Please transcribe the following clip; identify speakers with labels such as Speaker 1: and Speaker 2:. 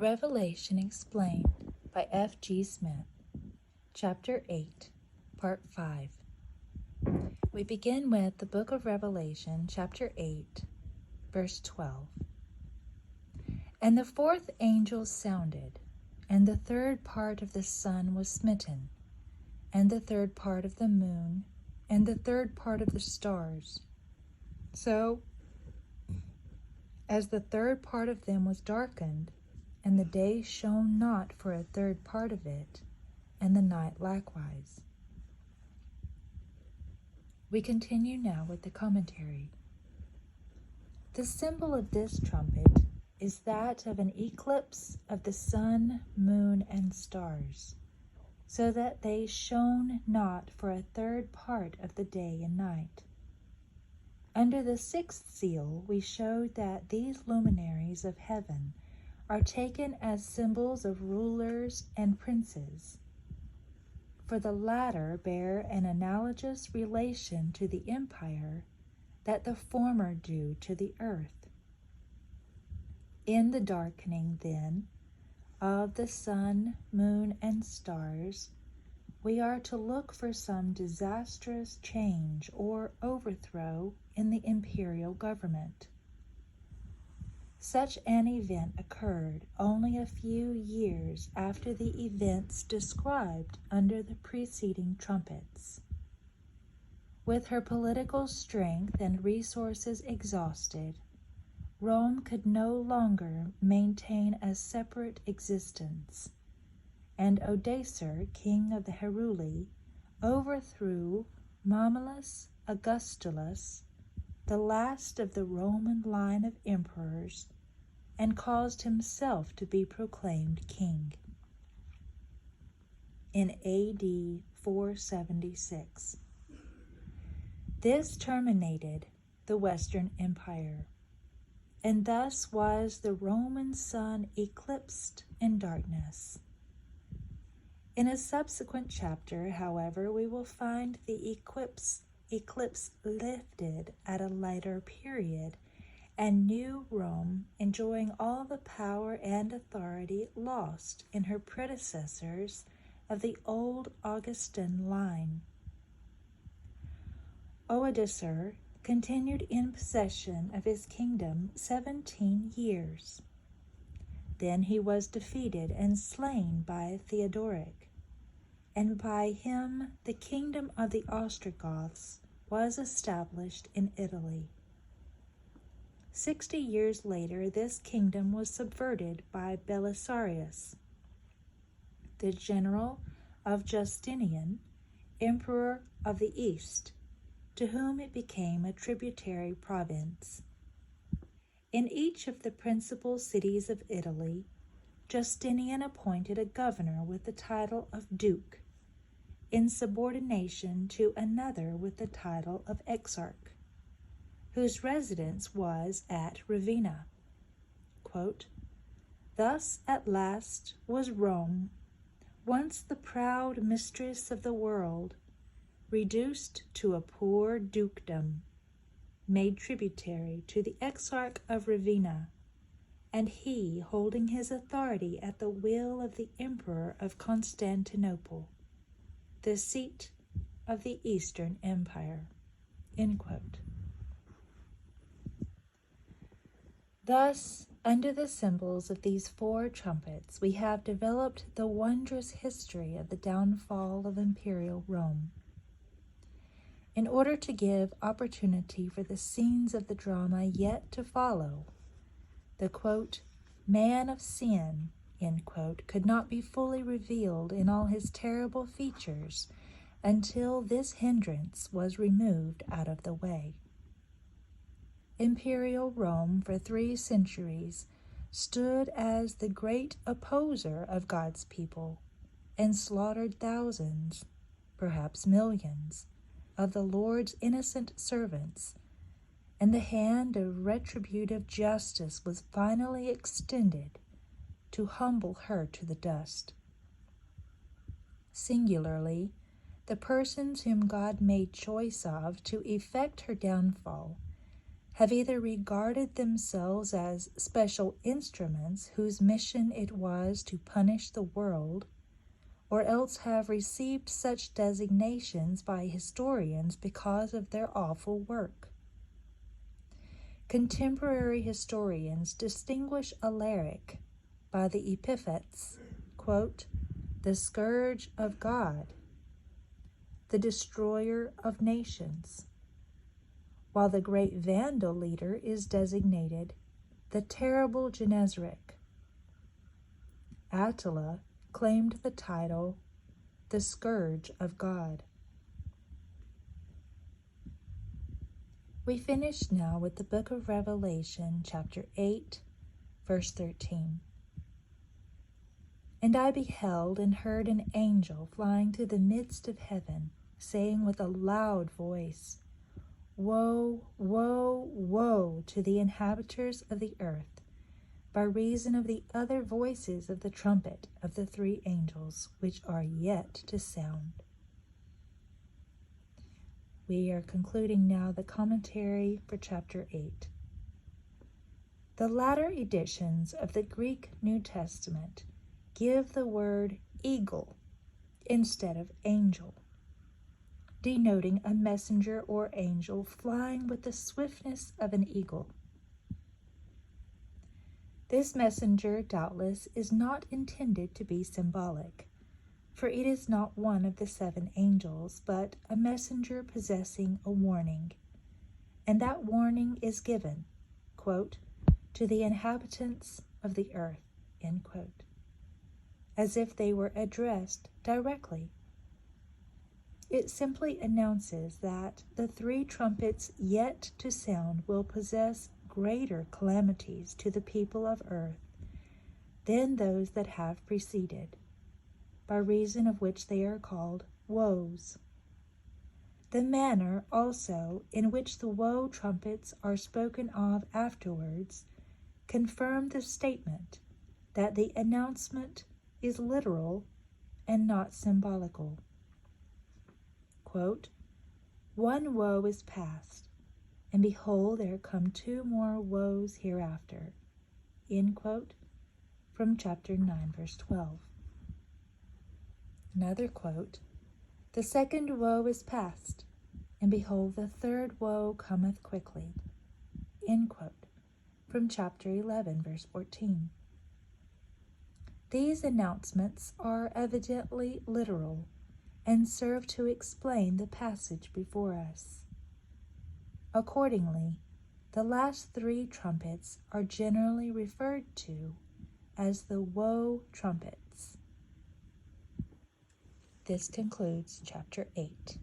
Speaker 1: Revelation Explained by F. G. Smith, Chapter 8, Part 5. We begin with the Book of Revelation, Chapter 8, Verse 12. And the fourth angel sounded, and the third part of the sun was smitten, and the third part of the moon, and the third part of the stars. So, as the third part of them was darkened, and the day shone not for a third part of it, and the night likewise. We continue now with the commentary. The symbol of this trumpet is that of an eclipse of the sun, moon, and stars, so that they shone not for a third part of the day and night. Under the sixth seal, we showed that these luminaries of heaven are taken as symbols of rulers and princes, for the latter bear an analogous relation to the empire that the former do to the earth. In the darkening, then, of the sun, moon, and stars, we are to look for some disastrous change or overthrow in the imperial government. Such an event occurred only a few years after the events described under the preceding trumpets. With her political strength and resources exhausted, Rome could no longer maintain a separate existence, and Odoacer, king of the Heruli, overthrew Romulus Augustulus, the last of the Roman line of emperors, and caused himself to be proclaimed king in A.D. 476. This terminated the Western Empire, and thus was the Roman sun eclipsed in darkness. In a subsequent chapter, however, we will find the eclipse lifted at a later period, and New Rome enjoying all the power and authority lost in her predecessors of the old Augustan line. Odoacer continued in possession of his kingdom 17 years. Then he was defeated and slain by Theodoric, and by him the kingdom of the Ostrogoths was established in Italy. 60 years later, this kingdom was subverted by Belisarius, the general of Justinian, emperor of the East, to whom it became a tributary province. In each of the principal cities of Italy, Justinian appointed a governor with the title of Duke, in subordination to another with the title of Exarch, whose residence was at Ravenna. Quote, "Thus at last was Rome, once the proud mistress of the world, reduced to a poor dukedom, made tributary to the Exarch of Ravenna, and he holding his authority at the will of the Emperor of Constantinople, the seat of the Eastern Empire." End quote. Thus, under the symbols of these four trumpets, we have developed the wondrous history of the downfall of imperial Rome. In order to give opportunity for the scenes of the drama yet to follow, the, quote, "man of sin," end quote, could not be fully revealed in all his terrible features until this hindrance was removed out of the way. Imperial Rome for 3 centuries stood as the great opposer of God's people and slaughtered thousands, perhaps millions, of the Lord's innocent servants, and the hand of retributive justice was finally extended to humble her to the dust. Singularly, the persons whom God made choice of to effect her downfall have either regarded themselves as special instruments whose mission it was to punish the world, or else have received such designations by historians because of their awful work. Contemporary historians distinguish Alaric by the epithets, quote, the scourge of God, the destroyer of nations, while the great Vandal leader is designated the terrible Genezarec. Attila claimed the title the scourge of God. We finish now with the book of Revelation, chapter 8, verse 13. And I beheld and heard an angel flying through the midst of heaven, saying with a loud voice, Woe, woe, woe to the inhabitants of the earth, by reason of the other voices of the trumpet of the three angels which are yet to sound. We are concluding now the commentary for chapter 8. The latter editions of the Greek New Testament give the word eagle instead of angel, denoting a messenger or angel flying with the swiftness of an eagle. This messenger, doubtless, is not intended to be symbolic, for it is not one of the 7 angels, but a messenger possessing a warning, and that warning is given, quote, to the inhabitants of the earth, end quote, as if they were addressed directly. It simply announces that the 3 trumpets yet to sound will possess greater calamities to the people of earth than those that have preceded, by reason of which they are called woes. The manner also in which the woe trumpets are spoken of afterwards confirm the statement that the announcement is literal and not symbolical. Quote, one woe is past, and behold, there come 2 more woes hereafter. End quote, from chapter 9, verse 12. Another quote, the second woe is past, and behold, the third woe cometh quickly. End quote, from chapter 11, verse 14. These announcements are evidently literal and serve to explain the passage before us. Accordingly, the last 3 trumpets are generally referred to as the woe trumpets. This concludes chapter 8.